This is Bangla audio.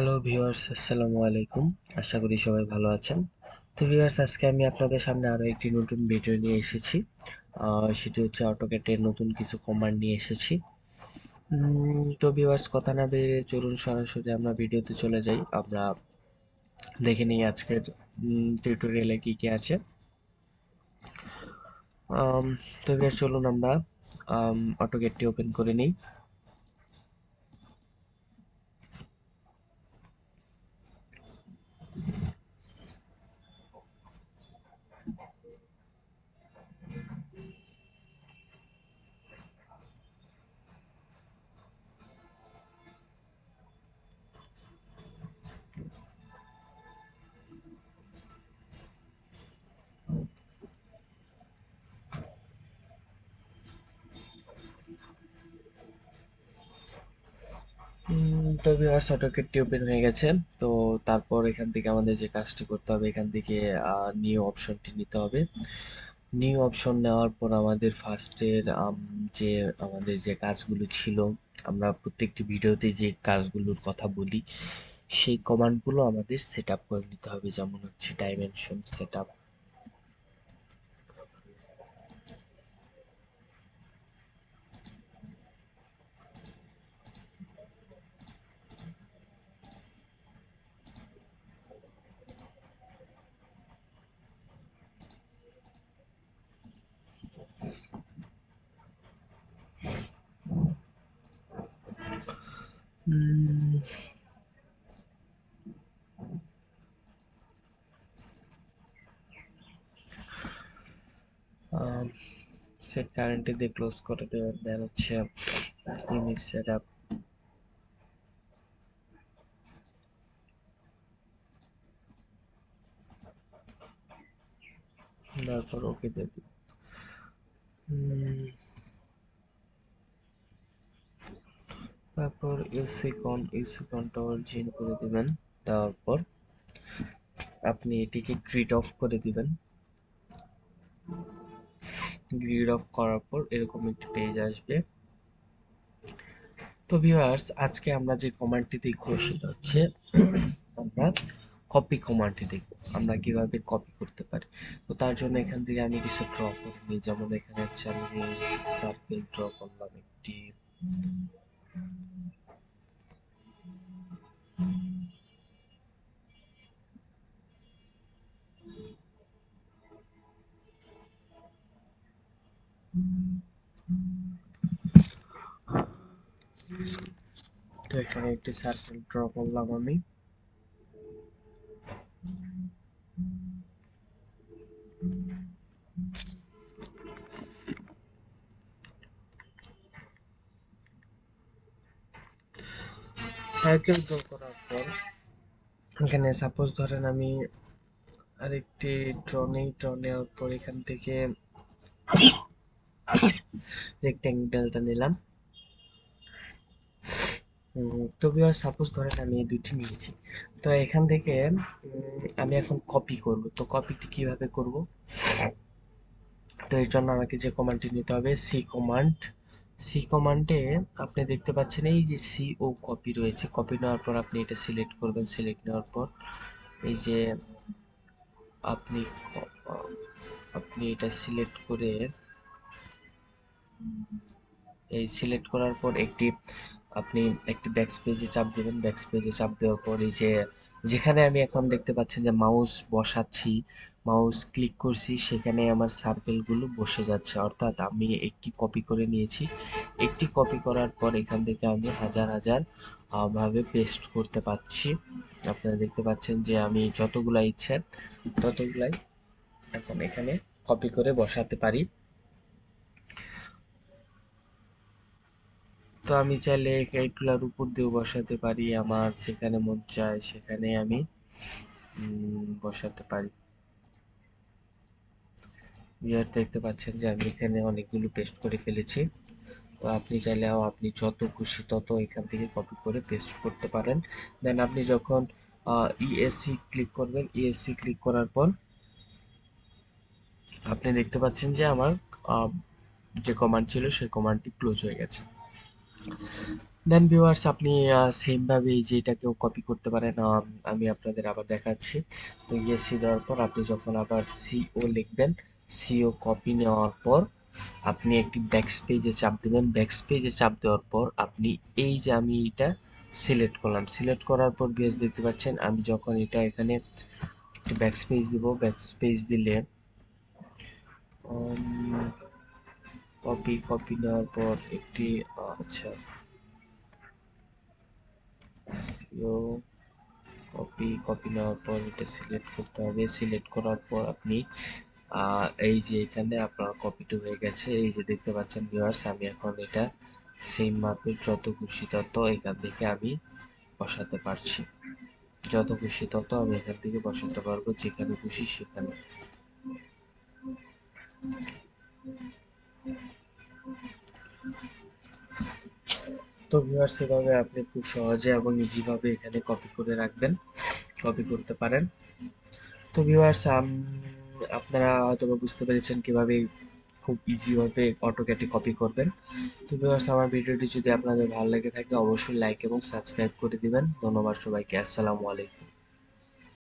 হ্যালো ভিউয়ার্স, আসসালামু আলাইকুম। আশা করি সবাই ভালো আছেন। তো ভিউয়ার্স, আজকে আমি আপনাদের সামনে আরো একটি নতুন ভিডিও নিয়ে এসেছি। সেটি হচ্ছে অটোক্যাডের নতুন কিছু কমান্ড নিয়ে এসেছি। তো ভিউয়ার্স, কথা না বেরিয়ে চলুন সরাসরি আমরা ভিডিওতে চলে যাই। আমরা দেখে নিই আজকের টিউটোরিয়ালে কি কি আছে। তো ভিউয়ার্স, চলুন আমরা অটোক্যাডটি ওপেন করে নিই। তো ভিউয়ার্স, অটোক্যাডটি ওপেন হয়ে গেছে। তো তারপর এখান থেকে আমাদের যে কাজটি করতে হবে, এখান থেকে নিউ অপশনটি নিতে হবে। নিউ অপশন নেওয়ার পর আমাদের ফার্স্টের যে আমাদের যে কাজগুলো ছিল, আমরা প্রত্যেকটি ভিডিওতে যে কাজগুলোর কথা বলি সেই কমান্ডগুলো আমাদের সেট আপ করে নিতে হবে। যেমন হচ্ছে ডাইমেনশন সেট আপ। সেট কারেন্টে দিয়ে ক্লোজ করে দেবেন। দেন হচ্ছে ইমেজ সেট আপ, তারপর ওকে দিয়ে দিন। তারপর এসি কনটা অরিজিন করে দিবেন। তারপর আপনি এটিকে গ্রিড অফ করে দিবেন। গ্রিড অফ করার পর এরকম একটি পেজ আসবে। তো ভিউয়ার্স, আজকে আমরা যে কমান্ডটি দেখব সেটা হচ্ছে আমরা কপি কমান্ডটি দেখব। আমরা কিভাবে কপি করতে পারি। তো তার জন্য এখান থেকে আমি কিছু ড্র করে নিই। যেমন এখানে হচ্ছে আমি সার্কেল ড্র করলাম একটি। তো এখানে একটি সার্কেল ড্র করলাম আমি। সার্কেল ড্র করার পর এখানে সাপোজ ধরেন আমি আরেকটি ড্র নেওয়ার পর এখান থেকে রেক্ট্যাঙ্গেলটা নিলাম। তো ভিউয়ার্স, সাপোজ ধরেন আমি এই দুটি নিয়েছি। তো এখান থেকে আমি এখন কপি করব। তো কপিটি কিভাবে করব? তো এর জন্য আমাকে যে কমান্ডটি নিতে হবে সি কমান্ড। সি কমান্ডে আপনি দেখতে পাচ্ছেন এই যে সি ও কপি রয়েছে। কপি নেওয়ার পর আপনি এটা সিলেক্ট করবেন। সিলেক্ট নেওয়ার পর এই যে আপনি আপনি এটা সিলেক্ট করে এই সিলেক্ট করার পর আপনি একটি ব্যাকস্পেজে চাপ দেবেন। ব্যাকস্পেজে চাপ দেওয়ার পর এই যে যেখানে আমি এখন দেখতে পাচ্ছেন যে মাউস বসাচ্ছি, মাউস ক্লিক করছি, সেখানে আমার সার্কেলগুলো বসে যাচ্ছে। অর্থাৎ আমি একটি কপি করে নিয়েছি। একটি কপি করার পর এখান থেকে আমি হাজার হাজার ভাবে পেস্ট করতে পারছি। আপনারা দেখতে পাচ্ছেন যে আমি যতগুলা ইচ্ছে ততগুলাই এখন এখানে কপি করে বসাতে পারি। তো আমি চাইলে এইগুলার উপর দিয়েও বসাতে পারি। আমার যেখানে মন চায় সেখানে আমি বসাতে পারি। ভিউয়ার, দেখতে পাচ্ছেন যে আমি এখানে অনেকগুলো পেস্ট করে ফেলেছি। তো আপনি চাইলেও আপনি যত খুশি তত এখান থেকে কপি করে পেস্ট করতে পারেন। দেন আপনি যখন ইএসসি ক্লিক করবেন, ইএসসি ক্লিক করার পর আপনি দেখতে পাচ্ছেন যে আমার যে কমান্ড ছিল সেই কমান্ডটি ক্লোজ হয়ে গেছে। দেন ভিউয়ার্স আপনি সেম ভাবে এই যে এটাকেও কপি করতে পারেন। আমি আপনাদের আবার দেখাচ্ছি। তো ইএসসি দেওয়ার পর আপনি যখন আবার সিও লিখবেন, সিও কপি নেওয়ার পর আপনি একটি ব্যাকস্পেজে চাপ দেবেন। ব্যাকস্পেজে চাপ দেওয়ার পর আপনি এই যে আমি এটা সিলেক্ট করলাম, সিলেক্ট করার পর ভিউয়ার্স দেখতে পাচ্ছেন আমি যখন এটা এখানে একটি ব্যাকস্পেজ দিব, ব্যাকস্পেজ দিলে কপি কপি নেওয়ার পর একটি আচ্ছা সিও কপি কপি নেওয়ার পর এটা সিলেক্ট করতে হবে। সিলেক্ট করার পর আপনি এই যে এখানে আপনার কপিটা হয়ে গেছে, এই যে দেখতে পাচ্ছেন ভিউয়ার্স আমি এখন এটা সেম মাপের যত খুশি তত এখান থেকে আমি বসাতে পারছি। যত খুশি তত আমি এখান থেকে বসাতে পারবো, যেখানে খুশি সেখানে। তো ভিউয়ার্স এভাবে আপনি খুব সহজে এবং ইজি ভাবে এখানে কপি করে রাখবেন, কপি করতে পারেন। তো ভিউয়ার্স আপনারা হয়তো বুঝতে পেরেছেন কিভাবে খুব ইজি ভাবে অটোক্যাডে কপি করবেন। তো ভিউয়ার্স আমার ভিডিওটি যদি আপনাদের ভালো লেগে থাকে অবশ্যই লাইক এবং সাবস্ক্রাইব করে দিবেন। ধন্যবাদ সবাইকে। আসসালামু আলাইকুম।